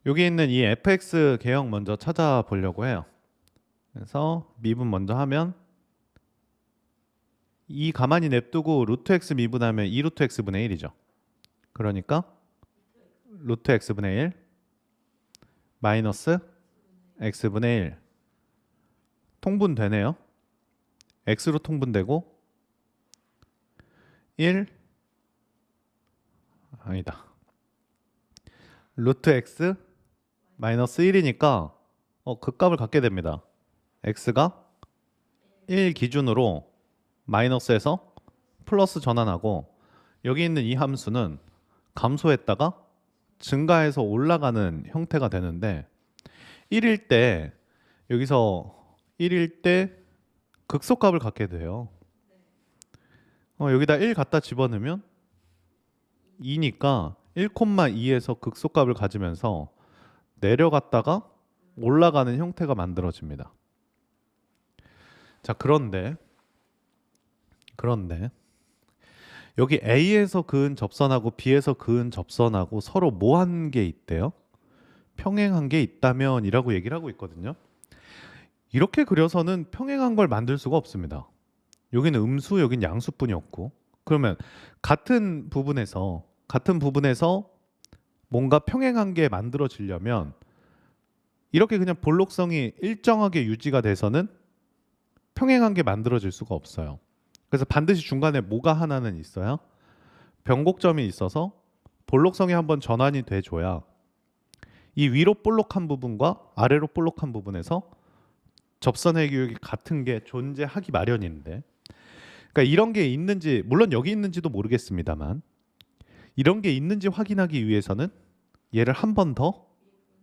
여기 있는 이 fx 개형 먼저 찾아보려고 해요. 그래서 미분 먼저 하면 이 가만히 냅두고 루트 x 미분하면 2 루트 x분의 1이죠. 그러니까 루트 x분의 1 마이너스 x분의 1 통분되네요. x로 통분되고 1 아니다. 루트 x 마이너스 1이니까 극값을 갖게 됩니다. x가 1 기준으로 마이너스에서 플러스 전환하고 여기 있는 이 함수는 감소했다가 증가해서 올라가는 형태가 되는데 1일 때 여기서 1일 때 극소값을 갖게 돼요. 여기다 1 갖다 집어넣으면 2니까 1,2에서 극소값을 가지면서 내려갔다가 올라가는 형태가 만들어집니다. 자, 그런데 여기 A에서 그은 접선하고 B에서 그은 접선하고 서로 뭐 한 게 있대요? 평행한 게 있다면 이라고 얘기를 하고 있거든요. 이렇게 그려서는 평행한 걸 만들 수가 없습니다. 여기는 음수, 여기는 양수뿐이었고, 그러면 같은 부분에서 뭔가 평행한 게 만들어지려면 이렇게 그냥 볼록성이 일정하게 유지가 돼서는 평행한 게 만들어질 수가 없어요. 그래서 반드시 중간에 뭐가 하나는 있어요. 변곡점이 있어서 볼록성이 한번 전환이 돼줘야 이 위로 볼록한 부분과 아래로 볼록한 부분에서 접선의 기울기 같은 게 존재하기 마련인데, 그러니까 이런 게 있는지, 물론 여기 있는지도 모르겠습니다만 이런 게 있는지 확인하기 위해서는 얘를 한 번 더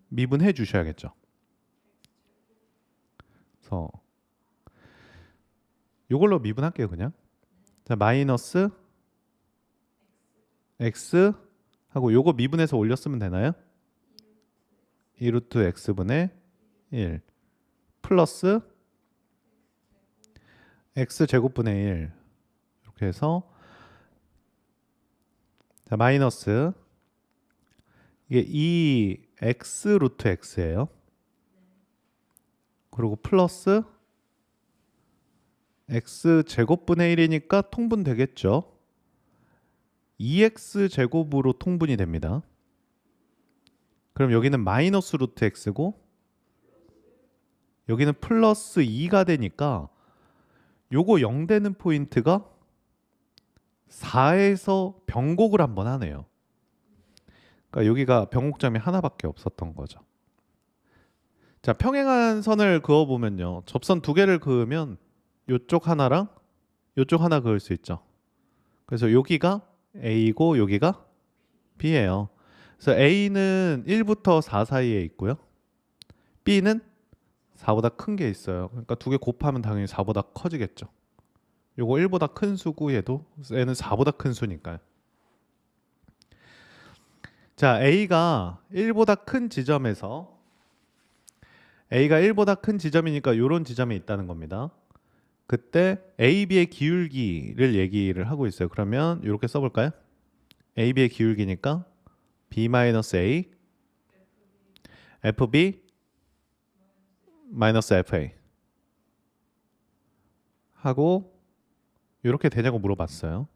미분해 주셔야겠죠. 그래서 이걸로 미분할게요. 그냥 자, 마이너스 x 하고 요거 미분해서 올렸으면 되나요? 2루트 x분의 1 플러스 x제곱분의 1 이렇게 해서 자, 마이너스 이게 2x 루트 x예요. 그리고 플러스 x제곱분의 1이니까 통분되겠죠. 2x제곱으로 통분이 됩니다. 그럼 여기는 마이너스 루트 x고 여기는 플러스 2가 되니까 요거 0 되는 포인트가 4에서 변곡을 한번 하네요. 그러니까 여기가 변곡점이 하나밖에 없었던 거죠. 자, 평행한 선을 그어보면요. 접선 두 개를 그으면 요쪽 하나랑 요쪽 하나 그을 수 있죠. 그래서 여기가 A고 여기가 B예요. 그래서 A는 1부터 4 사이에 있고요. B는 4보다 큰 게 있어요. 그러니까 두 개 곱하면 당연히 4보다 커지겠죠. 요거 1보다 큰 수고 얘도 N은 4보다 큰 수니까요. 자, A가 1보다 큰 지점에서 A가 1보다 큰 지점이니까 이런 지점에 있다는 겁니다. 그때 AB의 기울기를 얘기를 하고 있어요. 그러면 이렇게 써볼까요? AB의 기울기니까 B-A FB 마이너스 FA 하고 이렇게 되냐고 물어봤어요.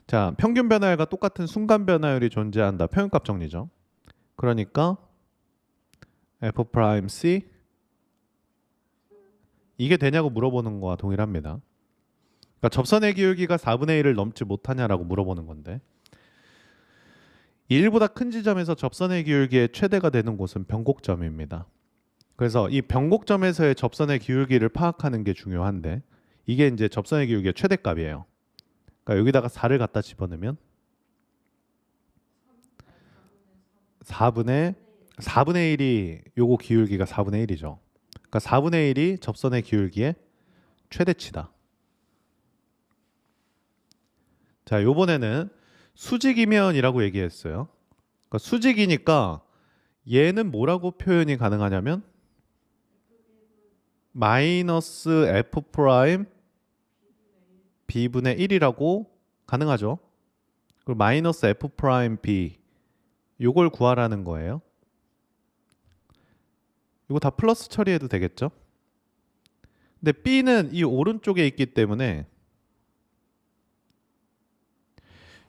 자, 평균 변화율과 똑같은 순간 변화율이 존재한다. 평균값 정리죠. 그러니까 F'C 이게 되냐고 물어보는 거와 동일합니다. 그러니까 접선의 기울기가 4분의 1을 넘지 못하냐라고 물어보는 건데 1보다 큰 지점에서 접선의 기울기의 최대가 되는 곳은 변곡점입니다. 그래서 이 변곡점에서의 접선의 기울기를 파악하는 게 중요한데 이게 이제 접선의 기울기의 최대값이에요. 그러니까 여기다가 4를 갖다 집어넣으면 4분의 1이 요거 기울기가 4분의 1이죠. 그러니까 4분의 1이 접선의 기울기의 최대치다. 자, 요번에는 수직이면이라고 얘기했어요. 그러니까 수직이니까 얘는 뭐라고 표현이 가능하냐면 마이너스 F 프라임 B분의 1이라고 가능하죠. 그리고 마이너스 F 프라임 B 요걸 구하라는 거예요. 이거 다 플러스 처리해도 되겠죠? 근데 B는 이 오른쪽에 있기 때문에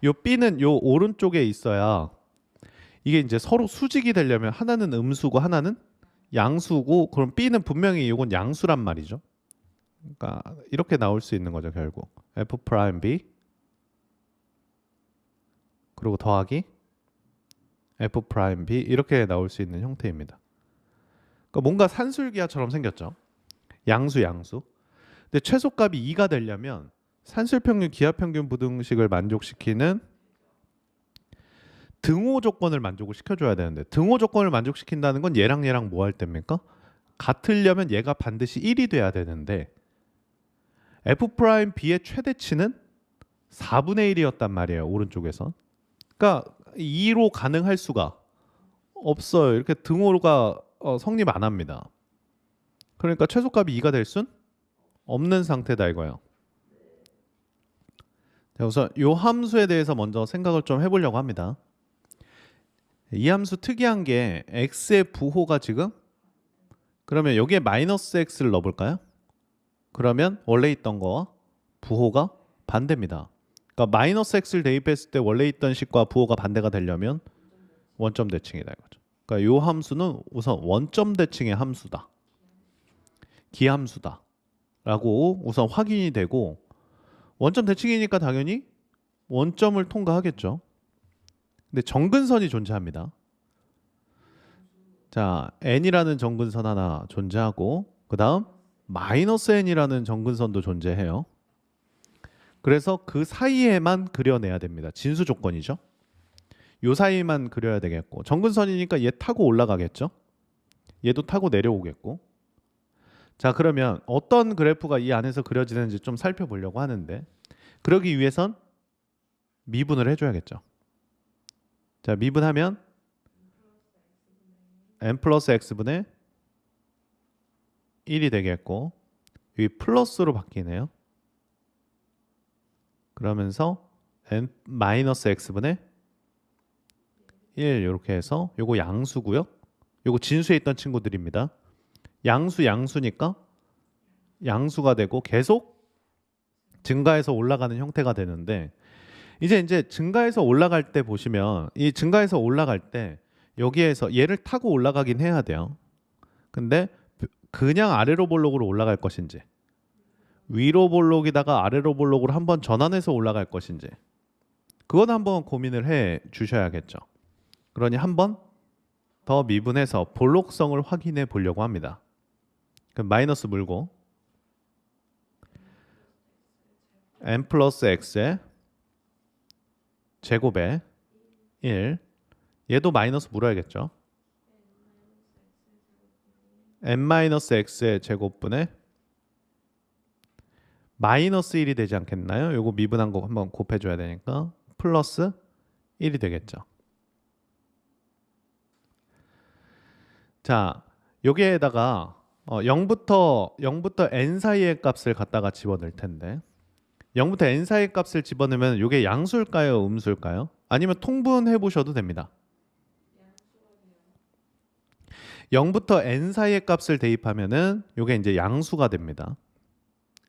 요 B는 요 오른쪽에 있어야 이게 이제 서로 수직이 되려면 하나는 음수고 하나는 양수고, 그럼 B는 분명히 이건 양수란 말이죠. 그러니까 이렇게 나올 수 있는 거죠, 결국. F 프라임 B 그리고 더하기 F 프라임 B 이렇게 나올 수 있는 형태입니다. 그러니까 뭔가 산술기하처럼 생겼죠. 양수 양수. 근데 최소값이 2가 되려면 산술평균 기하평균 부등식을 만족시키는 등호 조건을 만족을 시켜줘야 되는데, 등호 조건을 만족시킨다는 건 얘랑 얘랑 뭐 할 때입니까? 같으려면 얘가 반드시 1이 돼야 되는데 F'B의 최대치는 4분의 1이었단 말이에요, 오른쪽에서. 그러니까 2로 가능할 수가 없어요. 이렇게 등호가 성립 안 합니다. 그러니까 최소값이 2가 될 순 없는 상태다 이거예요. 자, 우선 이 함수에 대해서 먼저 생각을 좀 해보려고 합니다. 이 함수 특이한 게 x의 부호가 지금, 그러면 여기에 마이너스 x를 넣어볼까요? 그러면 원래 있던 거와 부호가 반대입니다. 그러니까 마이너스 x를 대입했을 때 원래 있던 식과 부호가 반대가 되려면 원점 대칭이다 이거죠. 그러니까 이 함수는 우선 원점 대칭의 함수다, 기함수다 라고 우선 확인이 되고, 원점 대칭이니까 당연히 원점을 통과하겠죠. 근데 정근선이 존재합니다. 자, n이라는 정근선 하나 존재하고, 그 다음 마이너스 n이라는 정근선도 존재해요. 그래서 그 사이에만 그려내야 됩니다. 진수 조건이죠. 요 사이만 그려야 되겠고, 정근선이니까 얘 타고 올라가겠죠. 얘도 타고 내려오겠고. 자, 그러면 어떤 그래프가 이 안에서 그려지는지 좀 살펴보려고 하는데, 그러기 위해선 미분을 해줘야겠죠. 자, 미분하면 n 플러스 x분의 1이 되겠고, 여기 플러스로 바뀌네요. 그러면서 n 마이너스 x분의 1 이렇게 해서 요거 양수고요. 요거 진수에 있던 친구들입니다. 양수 양수니까 양수가 되고 계속 증가해서 올라가는 형태가 되는데, 이제 증가해서 올라갈 때 보시면, 이 증가해서 올라갈 때 여기에서 얘를 타고 올라가긴 해야 돼요. 근데 그냥 아래로 볼록으로 올라갈 것인지, 위로 볼록이다가 아래로 볼록으로 한번 전환해서 올라갈 것인지, 그건 한번 고민을 해 주셔야겠죠. 그러니 한번 더 미분해서 볼록성을 확인해 보려고 합니다. 그럼 마이너스 물고 n 플러스 x의 제곱에 1, 얘도 마이너스 물어야겠죠. n 마이너스 x의 제곱분의 마이너스 1이 되지 않겠나요? 요거 미분한 거 한번 곱해줘야 되니까 플러스 1이 되겠죠. 자, 여기에다가 0부터 n 사이의 값을 갖다가 집어넣을 텐데, 0부터 n 사이의 값을 집어넣으면 이게 양수일까요, 음수일까요? 아니면 통분해 보셔도 됩니다. 0부터 n 사이의 값을 대입하면은 이게 이제 양수가 됩니다.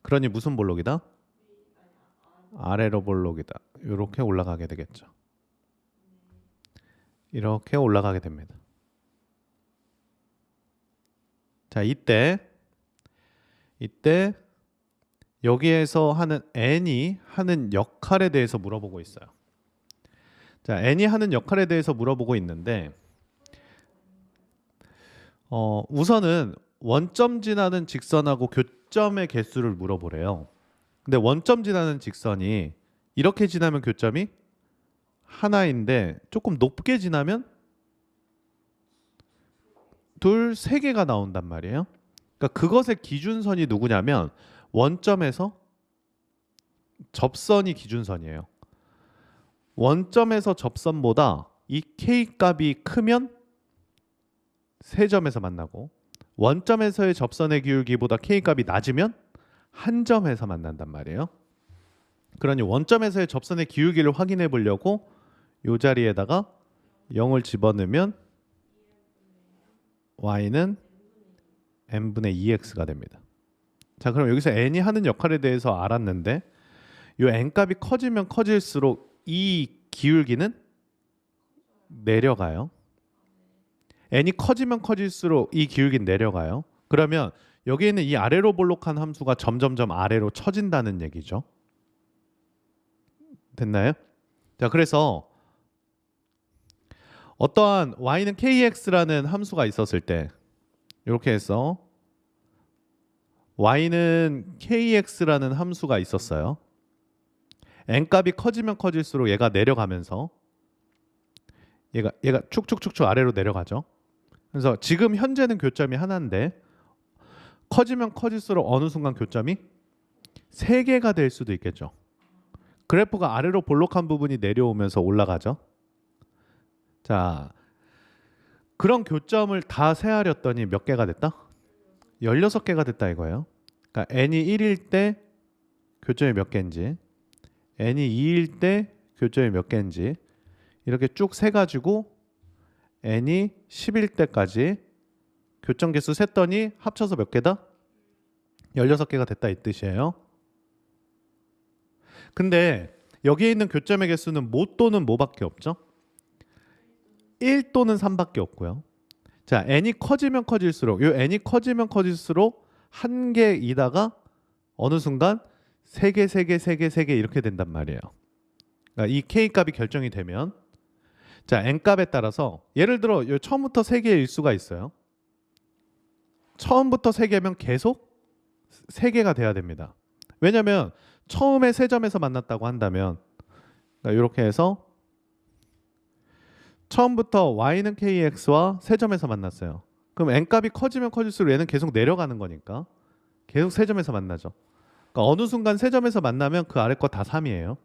그러니 무슨 볼록이다? 아래로 볼록이다. 이렇게 올라가게 되겠죠. 이렇게 올라가게 됩니다. 자, 이때 여기에서 하는 n이 하는 역할에 대해서 물어보고 있어요. 자, n이 하는 역할에 대해서 물어보고 있는데, 우선은 원점 지나는 직선하고 교점의 개수를 물어보래요. 근데 원점 지나는 직선이 이렇게 지나면 교점이 하나인데, 조금 높게 지나면 둘, 세 개가 나온단 말이에요. 그러니까 그것의 기준선이 누구냐면 원점에서 접선이 기준선이에요. 원점에서 접선보다 이 K 값이 크면 세 점에서 만나고, 원점에서의 접선의 기울기보다 K 값이 낮으면 한 점에서 만난단 말이에요. 그러니 원점에서의 접선의 기울기를 확인해 보려고 이 자리에다가 0을 집어넣으면 y는 n분의 2x가 됩니다. 자, 그럼 여기서 n이 하는 역할에 대해서 알았는데 이 n값이 커지면 커질수록 이 기울기는 내려가요. n이 커지면 커질수록 이 기울기는 내려가요. 그러면 여기 있는 이 아래로 볼록한 함수가 점점점 아래로 처진다는 얘기죠. 됐나요? 자, 그래서 어떠한 y는 kx라는 함수가 있었을 때 이렇게 해서 y는 kx라는 함수가 있었어요. n값이 커지면 커질수록 얘가 내려가면서 얘가 축축축축 아래로 내려가죠. 그래서 지금 현재는 교점이 하나인데 커지면 커질수록 어느 순간 교점이 3개가 될 수도 있겠죠. 그래프가 아래로 볼록한 부분이 내려오면서 올라가죠. 자, 그런 교점을 다 세하렸더니 몇 개가 됐다? 16개가 됐다 이거예요. 그러니까 n이 1일 때 교점이 몇 개인지, n이 2일 때 교점이 몇 개인지 이렇게 쭉 세가지고 n이 10일 때까지 교점 개수 셌더니 합쳐서 몇 개다? 16개가 됐다 이 뜻이에요. 근데 여기에 있는 교점의 개수는 뭐 또는 뭐밖에 없죠? 1 또는 3밖에 없고요. 자, n이 커지면 커질수록 이 n이 커지면 커질수록 한 개이다가 어느 순간 3개, 3개, 3개, 3개 이렇게 된단 말이에요. 그러니까 이 k 값이 결정이 되면 자, n 값에 따라서 예를 들어 요 처음부터 3개일 수가 있어요. 처음부터 3개면 계속 3개가 돼야 됩니다. 왜냐하면 처음에 세 점에서 만났다고 한다면 그러니까 이렇게 해서 처음부터 y는 kx와 세 점에서 만났어요. 그럼 n값이 커지면 커질수록 얘는 계속 내려가는 거니까 계속 세 점에서 만나죠. 그러니까 어느 순간 세 점에서 만나면 그 아래 거 다 3이에요.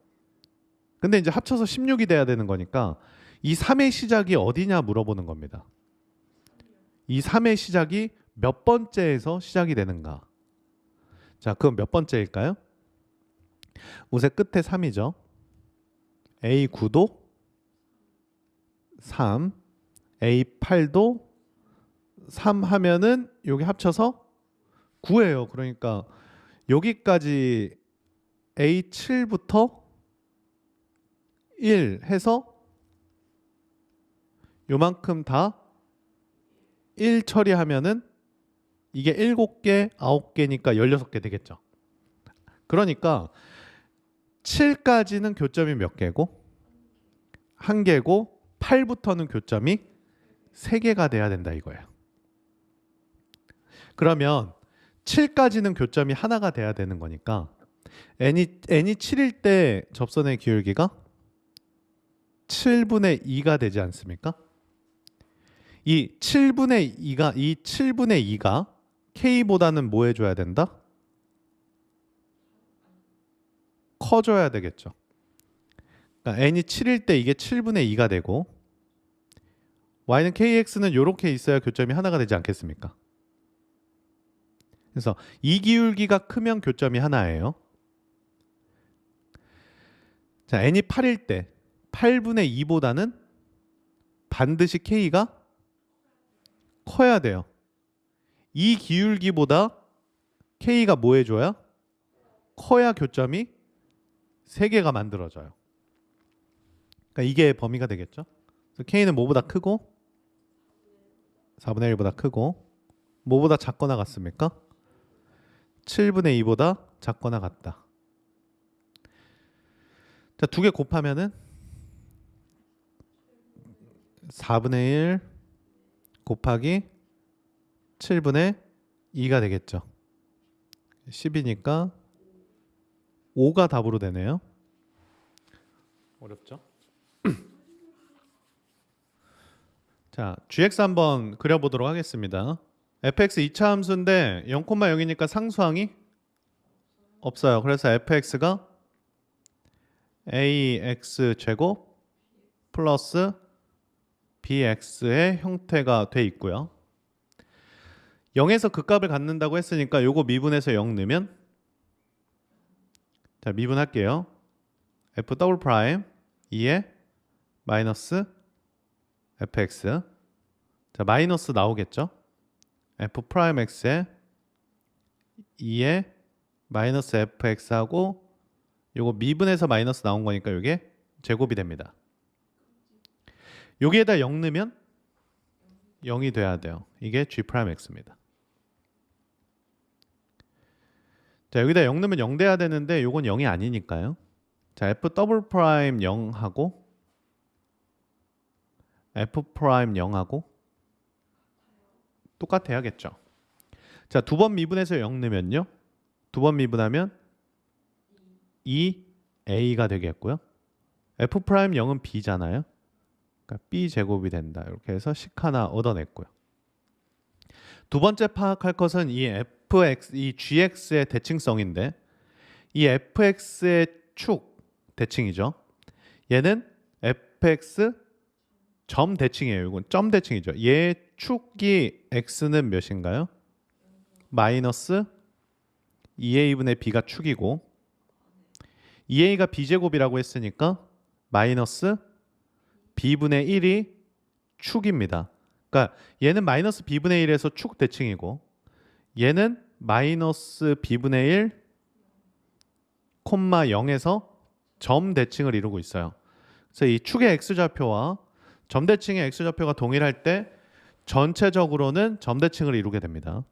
근데 이제 합쳐서 16이 돼야 되는 거니까 이 3의 시작이 어디냐 물어보는 겁니다. 이 3의 시작이 몇 번째에서 시작이 되는가? 자, 그럼 몇 번째일까요? 우세 끝에 3이죠. A9도 3, A8도 3 하면은 여기 합쳐서 9예요. 그러니까 여기까지 A7부터 1 해서 요만큼 다 1 처리하면은 이게 7개, 9개니까 16개 되겠죠. 그러니까 7까지는 교점이 몇 개고 1개고 8부터는 교점이 3개가 돼야 된다 이거예요. 그러면 7까지는 교점이 하나가 돼야 되는 거니까 n이 7일 때 접선의 기울기가 7분의 2가 되지 않습니까? 이 7분의 2가 k보다는 뭐 해줘야 된다? 커져야 되겠죠. 그러니까 n이 7일 때 이게 7분의 2가 되고 y는 kx는 이렇게 있어야 교점이 하나가 되지 않겠습니까? 그래서 이 기울기가 크면 교점이 하나예요. 자, n이 8일 때 8분의 2보다는 반드시 k가 커야 돼요. 이 기울기보다 k가 뭐 해줘야? 커야 교점이 3개가 만들어져요. 그러니까 이게 범위가 되겠죠. 그래서 k는 뭐보다 크고 4분의 1보다 크고 뭐보다 작거나 같습니까? 7분의 2보다 작거나 같다. 자, 두 개 곱하면은 4분의 1 곱하기 7분의 2가 되겠죠. 10이니까 5가 답으로 되네요. 어렵죠? 자, gx 한번 그려보도록 하겠습니다. fx 2차 함수인데 0,0이니까 상수항이 없어요. 그래서 fx가 ax 제곱 플러스 bx의 형태가 돼 있고요. 0에서 그 값을 갖는다고 했으니까 요거 미분해서 0 넣으면 자, 미분할게요. f 더블 프라임 2에 마이너스 fx. 자, 마이너스 나오겠죠? f 프라임 x에 2에 마이너스 fx하고 요거 미분해서 마이너스 나온 거니까 요게 제곱이 됩니다. 여기에다 0 넣으면 0이 돼야 돼요. 이게 g 프라임 x입니다. 자, 여기다 0 넣으면 0 돼야 되는데 요건 0이 아니니까요. 자, f 더블 프라임 0하고 f 프라임 0하고 똑같아야겠죠. 자, 두 번 미분해서 0 넣으면요. 두 번 미분하면 2a가 되겠고요. f 프라임 0은 b잖아요. 그러니까 b 제곱이 된다. 이렇게 해서 식 하나 얻어냈고요. 두 번째 파악할 것은 이 fx, 이 gx의 대칭성인데 이 fx의 축 대칭이죠. 얘는 fx 점 대칭이에요. 이건 점 대칭이죠. 얘 축이 x는 몇인가요? 마이너스 2a분의 b가 축이고 2a가 b제곱이라고 했으니까 마이너스 b분의 1이 축입니다. 그러니까 얘는 마이너스 b분의 1에서 축 대칭이고 얘는 마이너스 b분의 1 콤마 0에서 점 대칭을 이루고 있어요. 그래서 이 축의 x좌표와 점 대칭의 x좌표가 동일할 때 전체적으로는 점 대칭을 이루게 됩니다.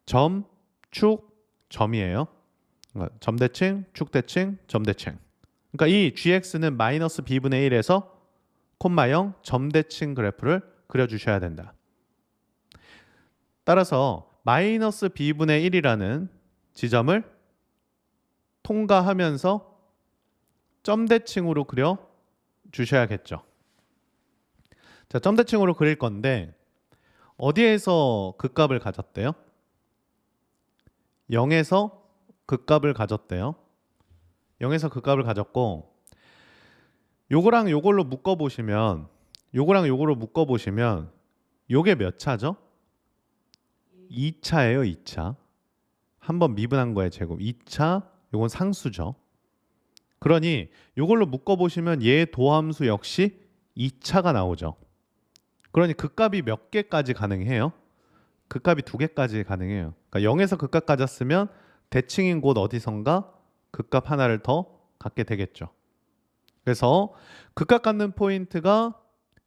점, 축, 점이에요. 그러니까 점 대칭, 축 대칭, 점 대칭. 그러니까 이 gx는 마이너스 b분의 1에서 콤마 0 점 대칭 그래프를 그려주셔야 된다. 따라서 마이너스 b분의 1이라는 지점을 통과하면서 점 대칭으로 그려 주셔야겠죠. 자, 점 대칭으로 그릴 건데 어디에서 극값을 가졌대요? 0에서 극값을 가졌대요. 0에서 극값을 가졌고 요거랑 요걸로 묶어 보시면 요거랑 요거로 묶어 보시면 요게 몇 차죠? 2차예요, 2차. 한번 미분한 거에 제곱. 2차, 요건 상수죠. 그러니 요걸로 묶어 보시면 얘 도함수 역시 2차가 나오죠. 그러니 극값이 몇 개까지 가능해요? 극값이 2개까지 가능해요. 그러니까 0에서 극값 가졌으면 대칭인 곳 어디선가 극값 하나를 더 갖게 되겠죠. 그래서 극값 갖는 포인트가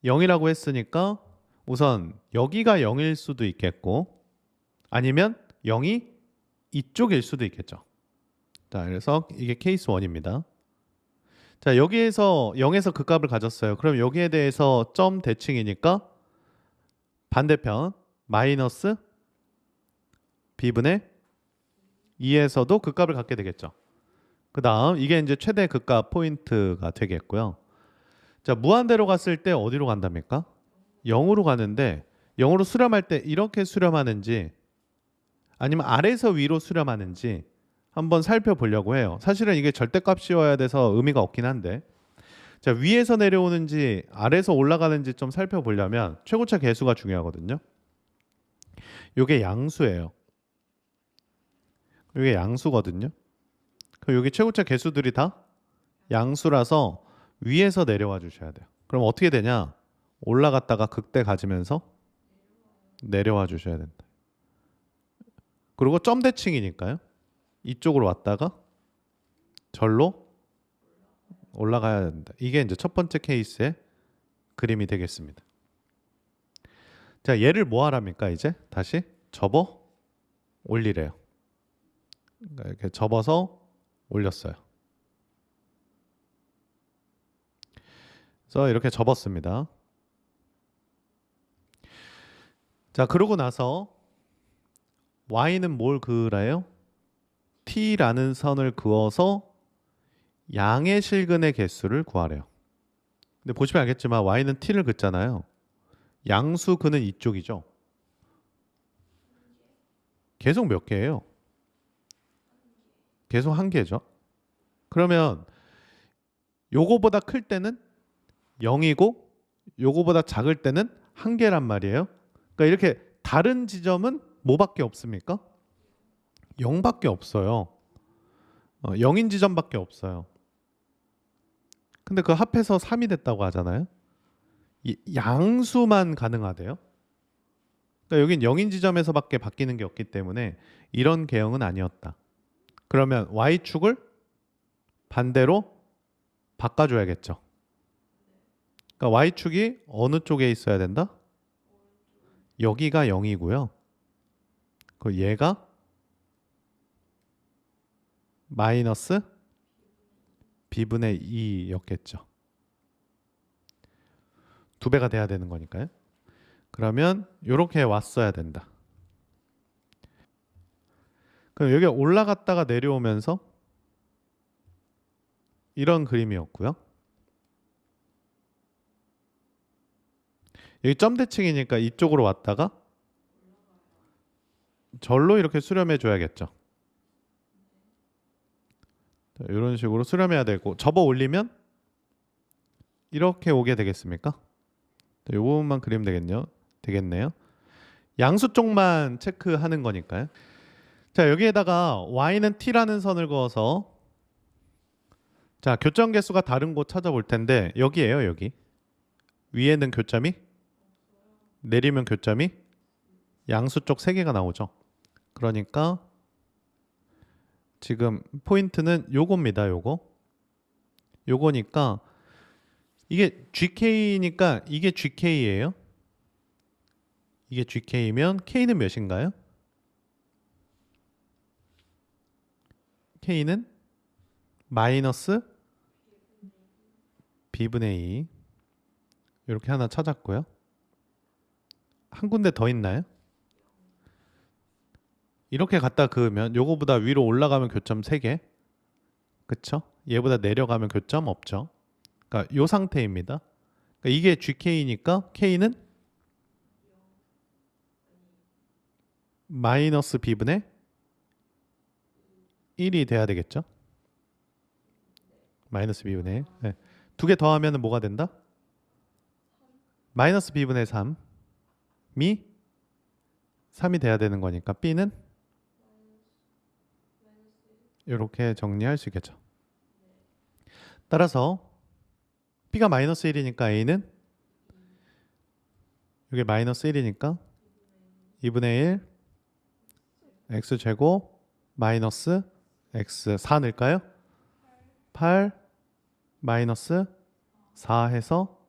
0이라고 했으니까 우선 여기가 0일 수도 있겠고 아니면 0이 이쪽일 수도 있겠죠. 자, 그래서 이게 케이스 1입니다. 자, 여기에서 0에서 극값을 가졌어요. 그럼 여기에 대해서 점 대칭이니까 반대편 마이너스 b분의 2에서도 극값을 갖게 되겠죠. 그 다음 이게 이제 최대 극값 포인트가 되겠고요. 자, 무한대로 갔을 때 어디로 간답니까? 0으로 가는데 0으로 수렴할 때 이렇게 수렴하는지 아니면 아래에서 위로 수렴하는지 한번 살펴보려고 해요. 사실은 이게 절대값이어야 돼서 의미가 없긴 한데 자, 위에서 내려오는지 아래에서 올라가는지 좀 살펴보려면 최고차 계수가 중요하거든요. 이게 양수예요. 이게 양수거든요. 그럼 여기 최고차 계수들이 다 양수라서 위에서 내려와 주셔야 돼요. 그럼 어떻게 되냐? 올라갔다가 극대 가지면서 내려와 주셔야 된다. 그리고 점 대칭이니까요. 이쪽으로 왔다가 절로 올라가야 된다. 이게 이제 첫 번째 케이스의 그림이 되겠습니다. 자, 얘를 뭐 하랍니까? 이제 다시 접어 올리래요. 그러니까 이렇게 접어서 올렸어요. 그래서 이렇게 접었습니다. 자, 그러고 나서 y는 뭘 그으래요? t라는 선을 그어서 양의 실근의 개수를 구하래요. 근데 보시면 알겠지만 y는 t를 긋잖아요. 양수 근은 이쪽이죠. 계속 몇 개예요? 계속 한 개죠. 그러면 요거보다 클 때는 0이고 요거보다 작을 때는 한 개란 말이에요. 그러니까 이렇게 다른 지점은 뭐밖에 없습니까? 0밖에 없어요. 0인 지점밖에 없어요. 근데 그 합해서 3이 됐다고 하잖아요. 양수만 가능하대요. 그러니까 여긴 영인 지점에서밖에 바뀌는 게 없기 때문에 이런 개형은 아니었다. 그러면 y축을 반대로 바꿔줘야겠죠. 그러니까 y축이 어느 쪽에 있어야 된다? 여기가 0이고요. 그 얘가 마이너스 b분의 2였겠죠. 2배가 돼야 되는 거니까요. 그러면 이렇게 왔어야 된다. 그럼 여기 올라갔다가 내려오면서 이런 그림이었고요. 여기 점대칭이니까 이쪽으로 왔다가 절로 이렇게 수렴해 줘야겠죠. 이런 식으로 수렴해야 되고 접어 올리면 이렇게 오게 되겠습니까? 이 부분만 그리면 되겠네요. 양수 쪽만 체크하는 거니까요. 자, 여기에다가 y는 t라는 선을 그어서 자, 교점 개수가 다른 곳 찾아볼 텐데 여기에요, 여기. 위에는 교점이 내리면 교점이 양수 쪽 3개가 나오죠. 그러니까 지금 포인트는 요겁니다. 요거니까 이게 GK니까 이게 GK예요. 이게 GK면 K는 몇인가요? K는 마이너스 B분의 2 이렇게 하나 찾았고요. 한 군데 더 있나요? 이렇게 갖다 그으면 요거보다 위로 올라가면 교점 3개. 그쵸? 얘보다 내려가면 교점 없죠. 그러니까 요 상태입니다. 그러니까 이게 GK니까 K는 마이너스 B분의 1이 돼야 되겠죠? 마이너스 B분의 1. 네. 2개 더하면 뭐가 된다? 마이너스 B분의 3이 3이 돼야 되는 거니까 B는 이렇게 정리할 수 있겠죠. 따라서 B가 마이너스 1이니까 A는 이게 마이너스 1이니까 2분의 1 X제곱 마이너스 X 4 넣을까요? 8 마이너스 4 해서